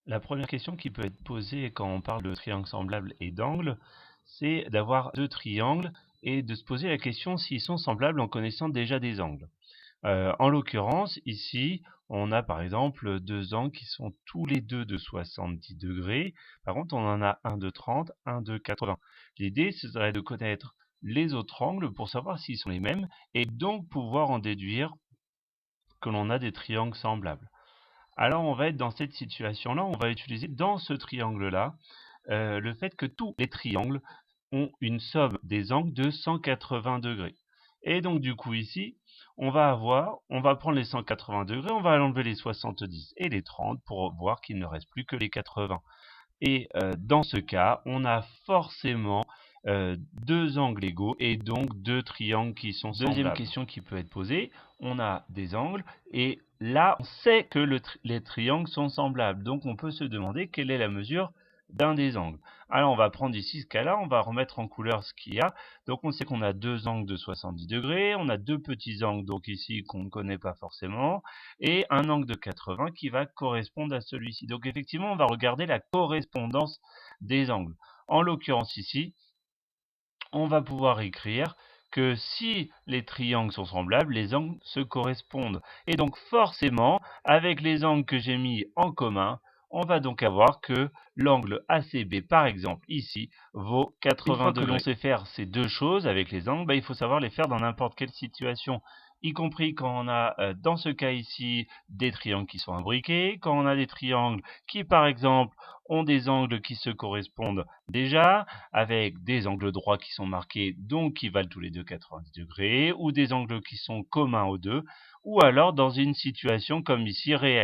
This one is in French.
La première question qui peut être posée quand on parle de triangle semblable et d'angle, c'est d'avoir deux triangles et de se poser la question s'ils sont semblables en connaissant déjà des angles. En l'occurrence, ici, on a par exemple deux angles qui sont tous les deux de 70 degrés. Par contre, on en a un de 30, un de 80. L'idée, ce serait de connaître les autres angles pour savoir s'ils sont les mêmes et donc pouvoir en déduire que l'on a des triangles semblables. Alors on va être dans cette situation-là, on va utiliser dans ce triangle-là le fait que tous les triangles ont une somme des angles de 180 degrés. Et donc du coup ici, on va prendre les 180 degrés, on va enlever les 70 et les 30 pour voir qu'il ne reste plus que les 80. Et dans ce cas, on a forcément deux angles égaux et donc deux triangles qui sont semblables. Deuxième question qui peut être posée, on a des angles et là on sait que les triangles sont semblables, donc on peut se demander quelle est la mesure d'un des angles. Alors on va prendre ici ce cas-là, on va remettre en couleur ce qu'il y a. Donc on sait qu'on a deux angles de 70 degrés, on a deux petits angles donc ici qu'on ne connaît pas forcément, et un angle de 80 qui va correspondre à celui-ci. Donc effectivement on va regarder la correspondance des angles. En l'occurrence ici, on va pouvoir écrire que si les triangles sont semblables, les angles se correspondent. Et donc forcément, avec les angles que j'ai mis en commun, on va donc avoir que l'angle ACB, par exemple, ici, vaut 80 degrés. Une fois que l'on sait faire ces deux choses avec les angles, il faut savoir les faire dans n'importe quelle situation, y compris quand on a, dans ce cas ici, des triangles qui sont imbriqués, quand on a des triangles qui, par exemple, ont des angles qui se correspondent déjà, avec des angles droits qui sont marqués, donc qui valent tous les deux 90 degrés, ou des angles qui sont communs aux deux, ou alors dans une situation comme ici réelle.